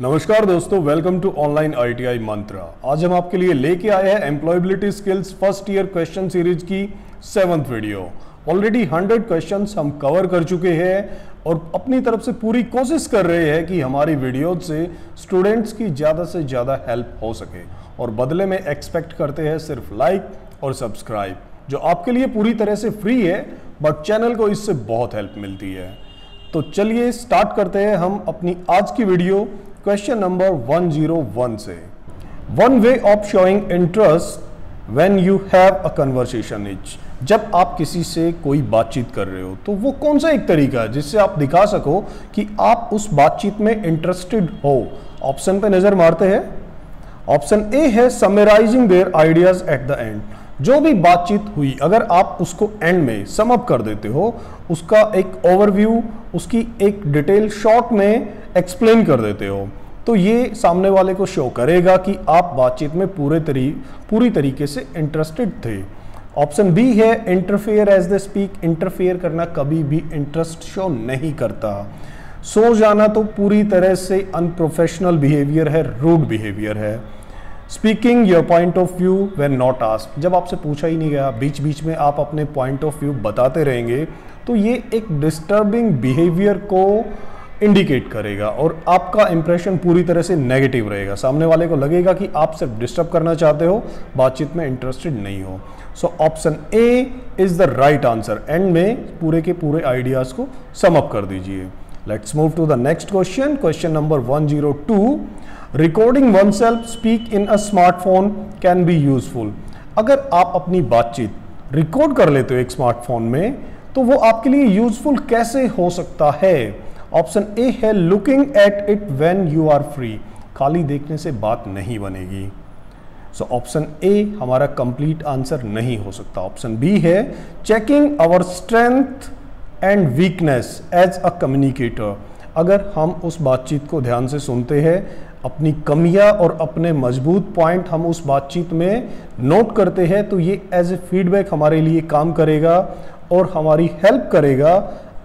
नमस्कार दोस्तों, welcome to online ITI मंत्र। आज हम आपके लिए लेके आए हैं employability skills first year question series की 7th वीडियो। ऑलरेडी 100 क्वेश्चंस हम कवर कर चुके हैं और अपनी तरफ से पूरी कोशिश कर रहे हैं कि हमारी वीडियो से स्टूडेंट्स की ज़्यादा से ज़्यादा हेल्प हो सके, और बदले में एक्सपेक्ट करते हैं सिर्फ लाइक और सब्सक्राइब, जो आपके लिए पूरी तरह से फ्री है, बट चैनल को इससे बहुत हेल्प मिलती है। तो चलिए स्टार्ट करते हैं हम अपनी आज की वीडियो क्वेश्चन नंबर 101 से। One way of showing interest when you have a conversation is, जब आप किसी से कोई बातचीत कर रहे हो तो वो कौन सा एक तरीका है जिससे आप दिखा सको कि आप उस बातचीत में इंटरेस्टेड हो। ऑप्शन पे नजर मारते हैं। ऑप्शन ए है summarising their ideas at the end. जो भी बातचीत हुई अगर आप उसको एंड में सम अप कर देते हो, उसका एक ओवरव्यू, उसकी एक डिटेल शॉर्ट में एक्सप्लेन कर देते हो, तो ये सामने वाले को शो करेगा कि आप बातचीत में पूरी तरीके से इंटरेस्टेड थे। ऑप्शन बी है interfere as the speak. Interfere करना कभी भी इंटरेस्ट शो नहीं करता। सो जाना तो पूरी तरह से अनप्रोफेशनल बिहेवियर है, रूड बिहेवियर है। Speaking your point of view when not asked, जब आपसे पूछा ही नहीं गया, बीच बीच में आप अपने पॉइंट ऑफ व्यू बताते रहेंगे, तो ये एक डिस्टर्बिंग बिहेवियर को इंडिकेट करेगा और आपका इंप्रेशन पूरी तरह से नेगेटिव रहेगा। सामने वाले को लगेगा कि आप सिर्फ डिस्टर्ब करना चाहते हो, बातचीत में इंटरेस्टेड नहीं हो। So option A is the right answer. And में पूरे के पूरे आइडियाज को सम अप कर दीजिए। Let's move to the next question. Question number 102। Recording oneself speak in a smartphone can be useful. अगर आप अपनी बातचीत रिकॉर्ड कर लेते हो एक स्मार्टफोन में, तो वो आपके लिए यूजफुल कैसे हो सकता है। ऑप्शन ए है looking at it when you are free. खाली देखने से बात नहीं बनेगी। सो ऑप्शन ए हमारा कंप्लीट आंसर नहीं हो सकता। ऑप्शन बी है checking our strength and weakness as a communicator. अगर हम उस बातचीत को ध्यान से सुनते हैं, अपनी कमियां और अपने मजबूत पॉइंट हम उस बातचीत में नोट करते हैं, तो ये एज ए फीडबैक हमारे लिए काम करेगा और हमारी हेल्प करेगा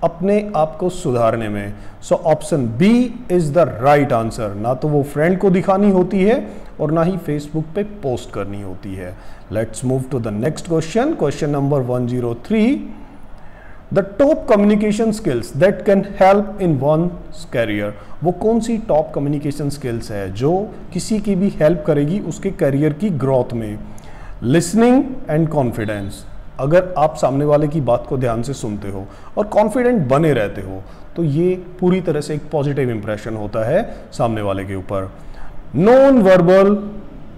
अपने आप को सुधारने में। So option B is the right answer. ना तो वो फ्रेंड को दिखानी होती है और ना ही फेसबुक पे पोस्ट करनी होती है। Let's move to the next question. Question number 103। The top communication skills that can help in one's career. वो कौन सी टॉप कम्युनिकेशन स्किल्स है जो किसी की भी हेल्प करेगी उसके करियर की ग्रोथ में। Listening and confidence. अगर आप सामने वाले की बात को ध्यान से सुनते हो और कॉन्फिडेंट बने रहते हो, तो ये पूरी तरह से एक पॉजिटिव इंप्रेशन होता है सामने वाले के ऊपर। नॉन वर्बल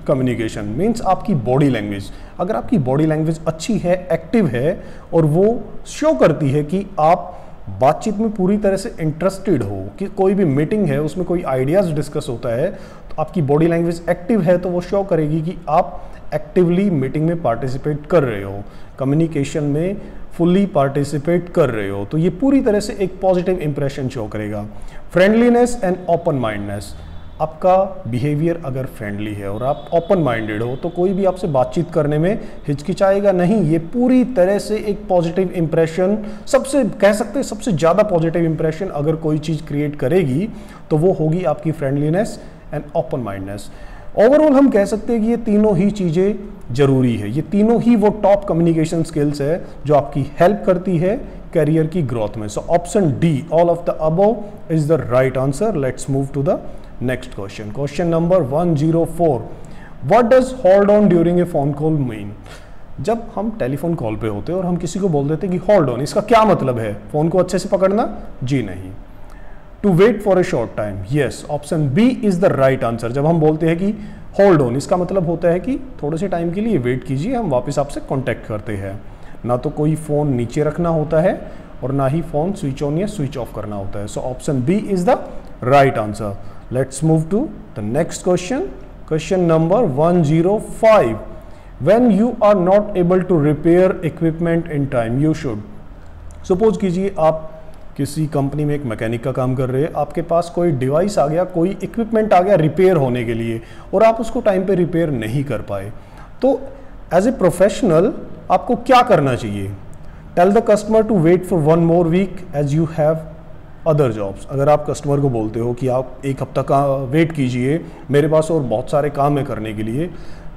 कम्युनिकेशन मीन्स आपकी बॉडी लैंग्वेज। अगर आपकी बॉडी लैंग्वेज अच्छी है, एक्टिव है और वो शो करती है कि आप बातचीत में पूरी तरह से इंटरेस्टेड हो, कि कोई भी मीटिंग है उसमें कोई आइडियाज डिस्कस होता है, तो आपकी बॉडी लैंग्वेज एक्टिव है, तो वो शो करेगी कि आप एक्टिवली मीटिंग में पार्टिसिपेट कर रहे हो, कम्युनिकेशन में फुल्ली पार्टिसिपेट कर रहे हो, तो ये पूरी तरह से एक पॉजिटिव इंप्रेशन शो करेगा। Friendliness and open mindness. आपका बिहेवियर अगर फ्रेंडली है और आप ओपन माइंडेड हो, तो कोई भी आपसे बातचीत करने में हिचकिचाएगा नहीं। ये पूरी तरह से एक पॉजिटिव इंप्रेशन, सबसे कह सकते हैं सबसे ज़्यादा पॉजिटिव इंप्रेशन अगर कोई चीज़ क्रिएट करेगी तो वो होगी आपकी friendliness and open mindness. Overall हम कह सकते हैं कि ये तीनों ही चीज़ें जरूरी है। ये तीनों ही वो टॉप कम्युनिकेशन स्किल्स है जो आपकी हेल्प करती है करियर की ग्रोथ में। So option D, all of the above is the right answer. Let's move to the next question. Question number 104। What does hold on during a phone call mean. जब हम telephone call पे होते हैं और हम किसी को बोल देते हैं कि होल्ड ऑन, इसका क्या मतलब है? फोन को अच्छे से पकड़ना? जी नहीं। To wait for a short time, yes. Option B is the right answer. जब हम बोलते हैं कि होल्ड ऑन, इसका मतलब होता है कि थोड़े से टाइम के लिए वेट कीजिए, हम वापस आपसे कांटेक्ट करते हैं। ना तो कोई फ़ोन नीचे रखना होता है और ना ही फ़ोन स्विच ऑन या स्विच ऑफ करना होता है। So option B is the right answer. Let's move to the next question. Question number 105। When you are not able to repair equipment in time you should. Suppose कीजिए आप किसी company में एक mechanic का काम कर रहे हैं, आपके पास कोई डिवाइस आ गया, कोई इक्विपमेंट आ गया रिपेयर होने के लिए, और आप उसको टाइम पे रिपेयर नहीं कर पाए, तो एज ए प्रोफेशनल आपको क्या करना चाहिए? Tell the customer to wait for 1 more week as you have other jobs. अगर आप कस्टमर को बोलते हो कि आप एक हफ्ता का वेट कीजिए, मेरे पास और बहुत सारे काम है करने के लिए,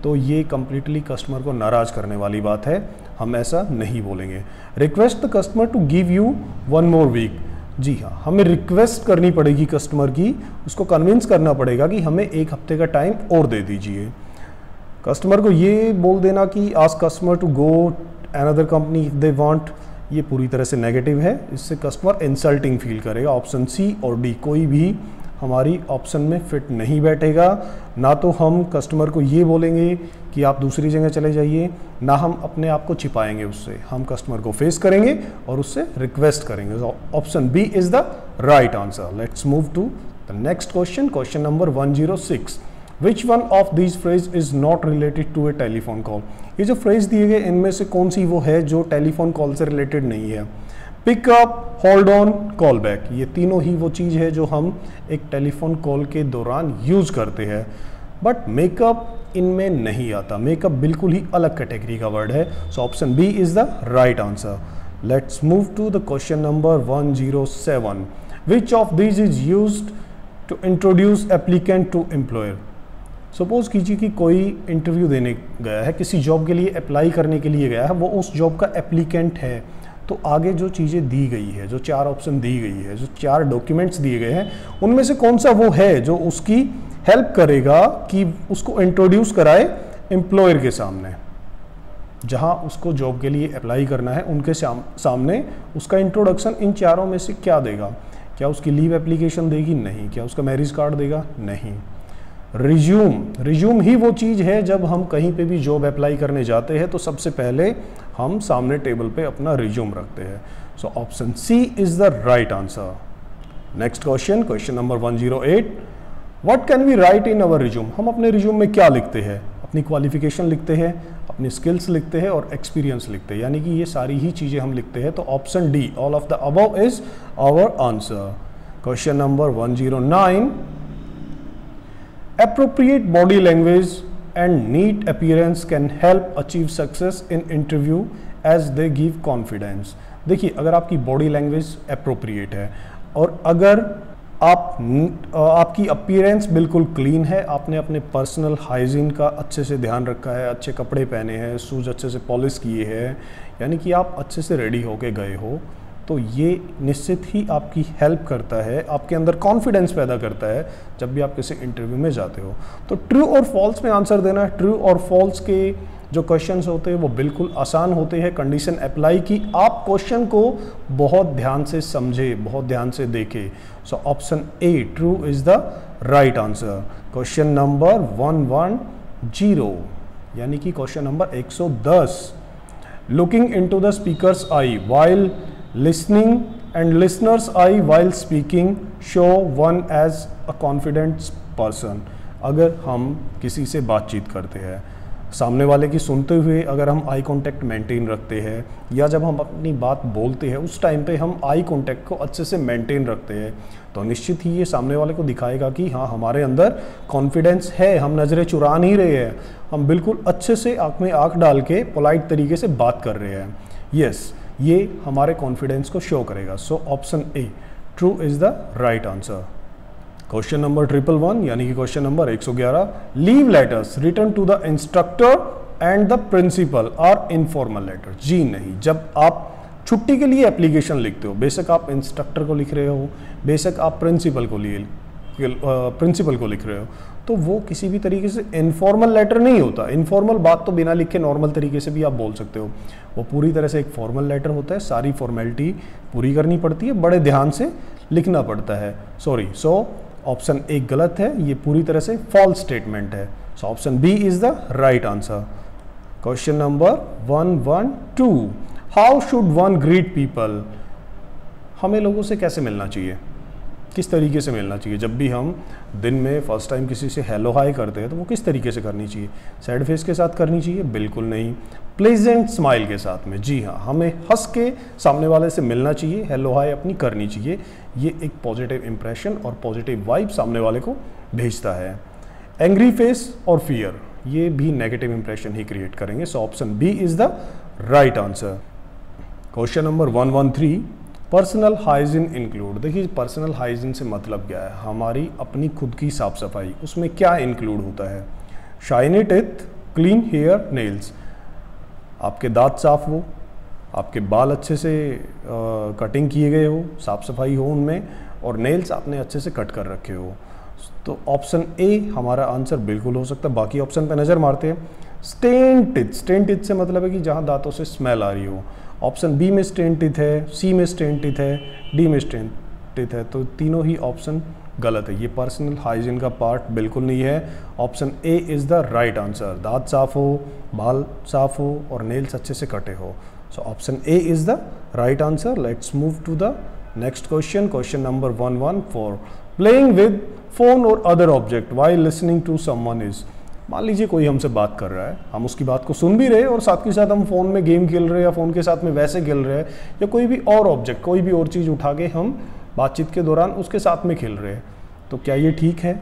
तो ये कम्प्लीटली कस्टमर को नाराज़ करने वाली बात है, हम ऐसा नहीं बोलेंगे। Request the customer to give you 1 more week. जी हाँ, हमें रिक्वेस्ट करनी पड़ेगी कस्टमर की, उसको कन्विंस करना पड़ेगा कि हमें एक हफ्ते का टाइम और दे दीजिए। कस्टमर को ये बोल देना कि ask customer to go another company if they want, ये पूरी तरह से नेगेटिव है, इससे कस्टमर इंसल्टिंग फील करेगा। ऑप्शन सी और डी कोई भी हमारी ऑप्शन में फिट नहीं बैठेगा। ना तो हम कस्टमर को ये बोलेंगे कि आप दूसरी जगह चले जाइए, ना हम अपने आप को छिपाएंगे उससे, हम कस्टमर को फेस करेंगे और उससे रिक्वेस्ट करेंगे। Option B is the right answer. Let's move to the next question, question number 106। Which one of these phrase is not related to a telephone call. ये जो फ्रेज दिए गए इनमें से कौन सी वो है जो टेलीफोन कॉल से रिलेटेड नहीं है। Pickup, hold on, call back, ये तीनों ही वो चीज़ है जो हम एक टेलीफोन कॉल के दौरान यूज करते हैं, बट मेकअप इनमें नहीं आता। मेकअप बिल्कुल ही अलग कैटेगरी का वर्ड है। So option B is the right answer. Let's move to the question number 107। Which of these is used to introduce applicant to employer. Suppose कीजिए कि कोई इंटरव्यू देने गया है, किसी जॉब के लिए अप्लाई करने के लिए गया है, वो उस जॉब का एप्लीकेंट है, तो आगे जो चीज़ें दी गई है, जो 4 ऑप्शन दी गई है, जो 4 डॉक्यूमेंट्स दिए गए हैं, उनमें से कौन सा वो है जो उसकी हेल्प करेगा कि उसको इंट्रोड्यूस कराए एम्प्लॉयर के सामने, जहां उसको जॉब के लिए अप्लाई करना है उनके सामने उसका इंट्रोडक्शन इन 4 में से क्या देगा। क्या उसकी लीव एप्लीकेशन देगी? नहीं। क्या उसका मैरिज कार्ड देगा? नहीं। रिज्यूम ही वो चीज़ है जब हम कहीं पे भी जॉब अप्लाई करने जाते हैं तो सबसे पहले हम सामने टेबल पे अपना रिज्यूम रखते हैं। So option C is the right answer. Next question, question number 108। What can we write in our resume. हम अपने रिज्यूम में क्या लिखते हैं? अपनी क्वालिफिकेशन लिखते हैं, अपनी स्किल्स लिखते हैं और एक्सपीरियंस लिखते हैं, यानी कि ये सारी ही चीज़ें हम लिखते हैं। तो option D, all of the above is our answer. Question number 109। Appropriate body language and neat appearance can help achieve success in interview as they give confidence। देखिए, अगर आपकी बॉडी लैंग्वेज अप्रोप्रिएट है और अगर आपकी अपीयरेंस बिल्कुल clean है, आपने अपने पर्सनल हाइजीन का अच्छे से ध्यान रखा है, अच्छे कपड़े पहने हैं, शूज़ अच्छे से पॉलिश किए हैं, यानी कि आप अच्छे से रेडी होके गए हो, तो ये निश्चित ही आपकी हेल्प करता है, आपके अंदर कॉन्फिडेंस पैदा करता है जब भी आप किसी इंटरव्यू में जाते हो। तो ट्रू और फॉल्स में आंसर देना है। ट्रू और फॉल्स के जो क्वेश्चंस होते हैं वो बिल्कुल आसान होते हैं। कंडीशन अप्लाई की आप क्वेश्चन को बहुत ध्यान से समझे, बहुत ध्यान से देखे। सो option A, true is the right answer. Question number 110, यानी कि question number 110। Looking into the speakers I while listening and listener's eye while speaking show one as a confident person। अगर हम किसी से बातचीत करते हैं, सामने वाले की सुनते हुए अगर हम आई कांटेक्ट मेंटेन रखते हैं, या जब हम अपनी बात बोलते हैं उस टाइम पे हम आई कांटेक्ट को अच्छे से मेंटेन रखते हैं, तो निश्चित ही ये सामने वाले को दिखाएगा कि हाँ, हमारे अंदर कॉन्फिडेंस है, हम नज़रें चुरा नहीं रहे हैं, हम बिल्कुल अच्छे से आँख में आँख डाल के पोलाइट तरीके से बात कर रहे हैं। यस, ये हमारे कॉन्फिडेंस को शो करेगा। So option A, true is the right answer. Question number 111, यानी कि question number 111। Leave letters return to the instructor and the principal are informal letter. जी नहीं, जब आप छुट्टी के लिए एप्लीकेशन लिखते हो, बेशक आप इंस्ट्रक्टर को लिख रहे हो, बेशक आप प्रिंसिपल को लिख रहे हो, तो वो किसी भी तरीके से इनफॉर्मल लेटर नहीं होता। इनफॉर्मल बात तो बिना लिखे नॉर्मल तरीके से भी आप बोल सकते हो, वो पूरी तरह से एक फॉर्मल लेटर होता है, सारी फॉर्मेलिटी पूरी करनी पड़ती है, बड़े ध्यान से लिखना पड़ता है। सो ऑप्शन ए गलत है, ये पूरी तरह से फॉल्स स्टेटमेंट है। So option B is the right answer. Question number 112। How should one greet people. हमें लोगों से कैसे मिलना चाहिए, किस तरीके से मिलना चाहिए। जब भी हम दिन में फर्स्ट टाइम किसी से हेलो हाय करते हैं तो वो किस तरीके से करनी चाहिए। सैड फेस के साथ करनी चाहिए? बिल्कुल नहीं। प्लेजेंट स्माइल के साथ में। जी हाँ, हमें हंस के सामने वाले से मिलना चाहिए, हेलो हाय अपनी करनी चाहिए। ये एक पॉजिटिव इंप्रेशन और पॉजिटिव वाइब सामने वाले को भेजता है। एंग्री फेस और फियर, ये भी नेगेटिव इंप्रेशन ही क्रिएट करेंगे। So option B is the right answer. Question number 113। Personal hygiene include, देखिए पर्सनल हाइजीन से मतलब क्या है, हमारी अपनी खुद की साफ सफाई, उसमें क्या इंक्लूड होता है, shiny teeth, clean hair, nails, आपके दांत साफ हो, आपके बाल अच्छे से कटिंग किए गए हो, साफ सफाई हो उनमें, और नेल्स आपने अच्छे से कट कर रखे हो। तो ऑप्शन ए हमारा आंसर बिल्कुल हो सकता है। बाकी ऑप्शन पे नज़र मारते हैं। स्टेन टिथ, स्टेन टिथ से मतलब है कि जहाँ दांतों से स्मेल आ रही हो। ऑप्शन बी में स्टेन टिथ है, सी में स्टेन टिथ है, डी में स्टेन टिथ है, तो तीनों ही ऑप्शन गलत है। ये पर्सनल हाइजीन का पार्ट बिल्कुल नहीं है। Option A is the right answer. दांत साफ हो, बाल साफ हो और नेल्स अच्छे से कटे हो। So option A is the right answer. Let's move to the next question, question number 114। Playing with phone और other object while listening to someone is, मान लीजिए कोई हमसे बात कर रहा है, हम उसकी बात को सुन भी रहे हैं और साथ के साथ हम फ़ोन में गेम खेल रहे हैं या फ़ोन के साथ में वैसे खेल रहे हैं, या कोई भी और ऑब्जेक्ट, कोई भी और चीज़ उठा के हम बातचीत के दौरान उसके साथ में खेल रहे हैं, तो क्या ये ठीक है?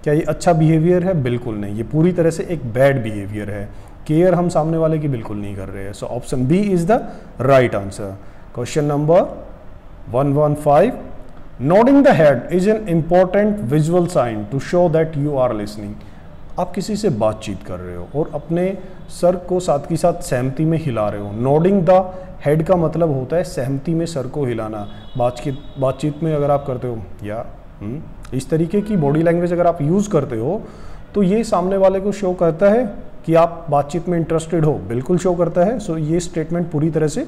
क्या ये अच्छा बिहेवियर है? बिल्कुल नहीं, ये पूरी तरह से एक बैड बिहेवियर है। केयर हम सामने वाले की बिल्कुल नहीं कर रहे हैं। So option B is the right answer. Question number 115। Nodding the head is an important visual sign to show that you are listening. आप किसी से बातचीत कर रहे हो और अपने सर को साथ के साथ सहमति में हिला रहे हो। नोडिंग द हेड का मतलब होता है सहमति में सर को हिलाना। बातचीत में अगर आप करते हो या इस तरीके की बॉडी लैंग्वेज अगर आप यूज़ करते हो, तो ये सामने वाले को शो करता है कि आप बातचीत में इंटरेस्टेड हो, बिल्कुल शो करता है। सो ये स्टेटमेंट पूरी तरह से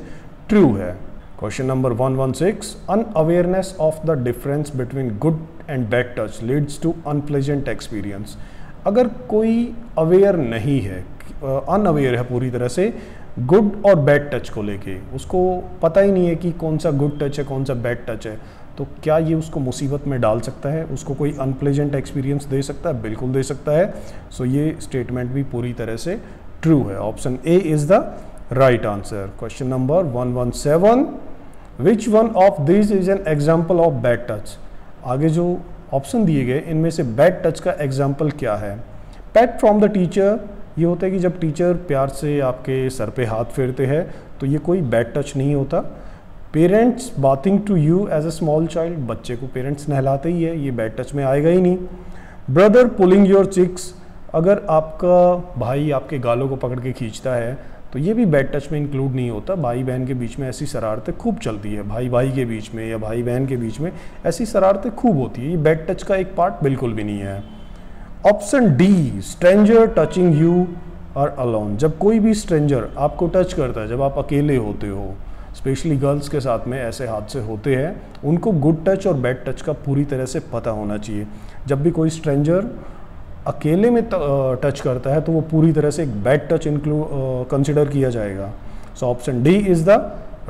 ट्रू है। Question number 116। Unawareness of the difference between good and bad touch leads to unpleasant experience. अगर कोई अवेयर नहीं है, अनअवेयर है पूरी तरह से गुड और बैड टच को लेके, उसको पता ही नहीं है कि कौन सा गुड टच है कौन सा बैड टच है, तो क्या ये उसको मुसीबत में डाल सकता है, उसको कोई अनप्लेजेंट एक्सपीरियंस दे सकता है? बिल्कुल दे सकता है। सो ये स्टेटमेंट भी पूरी तरह से ट्रू है। Option A is the right answer. Question number 117। Which one of this is an example of bad touch. आगे जो ऑप्शन दिए गए इनमें से बैड टच का एग्जाम्पल क्या है? पैट फ्रॉम द टीचर, ये होता है कि जब टीचर प्यार से आपके सर पे हाथ फेरते हैं, तो ये कोई बैड टच नहीं होता। Parents bathing to you as a small child, बच्चे को पेरेंट्स नहलाते ही है, ये बैड टच में आएगा ही नहीं। ब्रदर पुलिंग योर चिक्स, अगर आपका भाई आपके गालों को पकड़ के खींचता है तो ये भी बैड टच में इंक्लूड नहीं होता। भाई बहन के बीच में ऐसी शरारतें खूब चलती है, भाई भाई के बीच में या भाई बहन के बीच में ऐसी शरारतें खूब होती है, ये बैड टच का एक पार्ट बिल्कुल भी नहीं है। Option D, stranger touching you और अलोन, जब कोई भी स्ट्रेंजर आपको टच करता है जब आप अकेले होते हो, स्पेशली गर्ल्स के साथ में ऐसे हादसे होते हैं, उनको गुड टच और बैड टच का पूरी तरह से पता होना चाहिए। जब भी कोई स्ट्रेंजर अकेले में टच करता है तो वो पूरी तरह से एक बैड टच कंसिडर किया जाएगा। So option D is the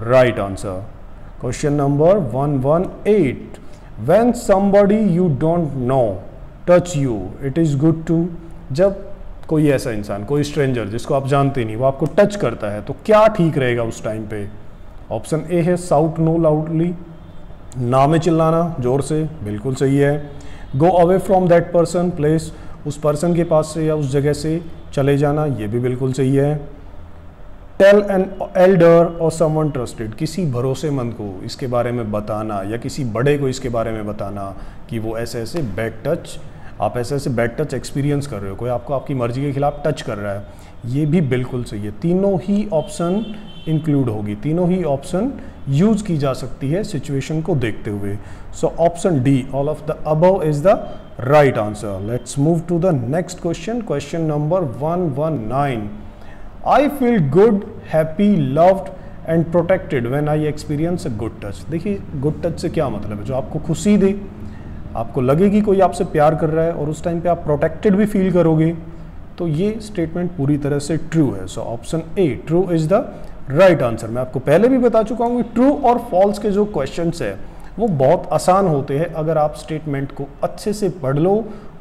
right answer. Question number 118। When somebody you don't know touch you it is good to, जब कोई ऐसा इंसान, कोई स्ट्रेंजर जिसको आप जानते नहीं, वो आपको टच करता है तो क्या ठीक रहेगा उस टाइम पे? ऑप्शन ए है साउट नो लाउडली, ना में चिल्लाना जोर से, बिल्कुल सही है। Go away from that person place, उस पर्सन के पास से या उस जगह से चले जाना, ये भी बिल्कुल सही है। टेल एन एल्डर और समवन ट्रस्टेड, किसी भरोसेमंद को इसके बारे में बताना या किसी बड़े को इसके बारे में बताना कि वो ऐसे ऐसे बैड टच, आप ऐसे ऐसे बैड टच एक्सपीरियंस कर रहे हो, कोई आपको आपकी मर्जी के खिलाफ टच कर रहा है, ये भी बिल्कुल सही है। तीनों ही ऑप्शन इंक्लूड होगी, तीनों ही ऑप्शन यूज की जा सकती है सिचुएशन को देखते हुए। So option D, all of the above is the right answer. Let's move to the next question, question number 119। I feel good, happy, loved and protected when I experience a good touch. देखिए good touch से क्या मतलब है? जो आपको खुशी दे, आपको लगे कि कोई आपसे प्यार कर रहा है और उस टाइम पे आप प्रोटेक्टेड भी फील करोगे, तो ये स्टेटमेंट पूरी तरह से ट्रू है। So option A, true is the right answer. मैं आपको पहले भी बता चुका हूँ कि ट्रू और फॉल्स के जो क्वेश्चंस है वो बहुत आसान होते हैं अगर आप स्टेटमेंट को अच्छे से पढ़ लो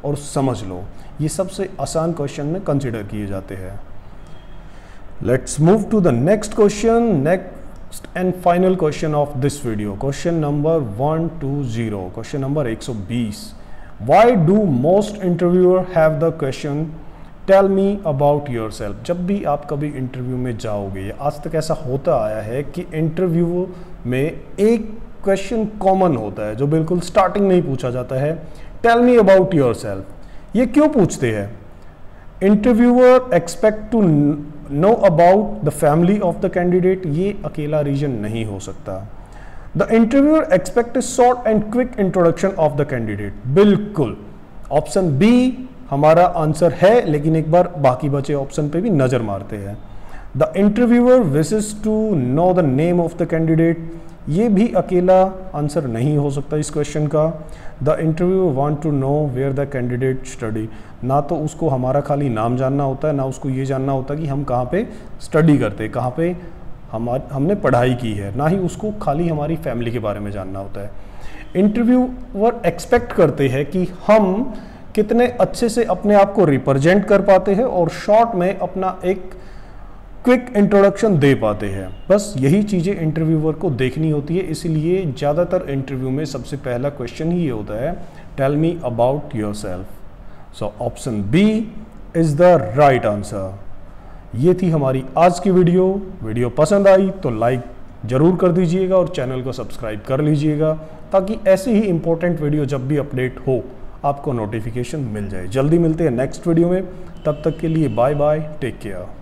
और समझ लो। ये सबसे आसान क्वेश्चन में कंसिडर किए जाते हैं। Let's move to the next question, next and final question of this video, question number 120, question number 120। Why do most interviewer have the question tell me about yourself. जब भी आप कभी interview में जाओगे, या आज तक ऐसा होता आया है कि इंटरव्यू में एक क्वेश्चन कॉमन होता है जो बिल्कुल स्टार्टिंग में ही पूछा जाता है, टेल मी अबाउट योरसेल्फ। ये क्यों पूछते हैं? Interviewer expect to know about the family of the candidate, ये अकेला रीजन नहीं हो सकता। The interviewer expect a short and quick introduction of the candidate, बिल्कुल ऑप्शन बी हमारा आंसर है, लेकिन एक बार बाकी बचे ऑप्शन पे भी नजर मारते हैं। The interviewer wishes to know the name of the candidate, ये भी अकेला आंसर नहीं हो सकता इस क्वेश्चन का। The interviewer want to know where the candidate study, ना तो उसको हमारा खाली नाम जानना होता है, ना उसको ये जानना होता कि हम कहाँ पे स्टडी करते हैं, कहाँ पे हमने पढ़ाई की है, ना ही उसको खाली हमारी फैमिली के बारे में जानना होता है। इंटरव्यूअर एक्सपेक्ट करते हैं कि हम कितने अच्छे से अपने आप को रिप्रेजेंट कर पाते हैं और शॉर्ट में अपना एक क्विक इंट्रोडक्शन दे पाते हैं। बस यही चीज़ें इंटरव्यूअर को देखनी होती है, इसीलिए ज़्यादातर इंटरव्यू में सबसे पहला क्वेश्चन ही ये होता है, tell me about yourself. So option B is the right answer. ये थी हमारी आज की वीडियो पसंद आई तो लाइक ज़रूर कर दीजिएगा और चैनल को सब्सक्राइब कर लीजिएगा, ताकि ऐसी ही इंपॉर्टेंट वीडियो जब भी अपडेट हो आपको नोटिफिकेशन मिल जाए। जल्दी मिलते हैं नेक्स्ट वीडियो में, तब तक के लिए बाय बाय, टेक केयर।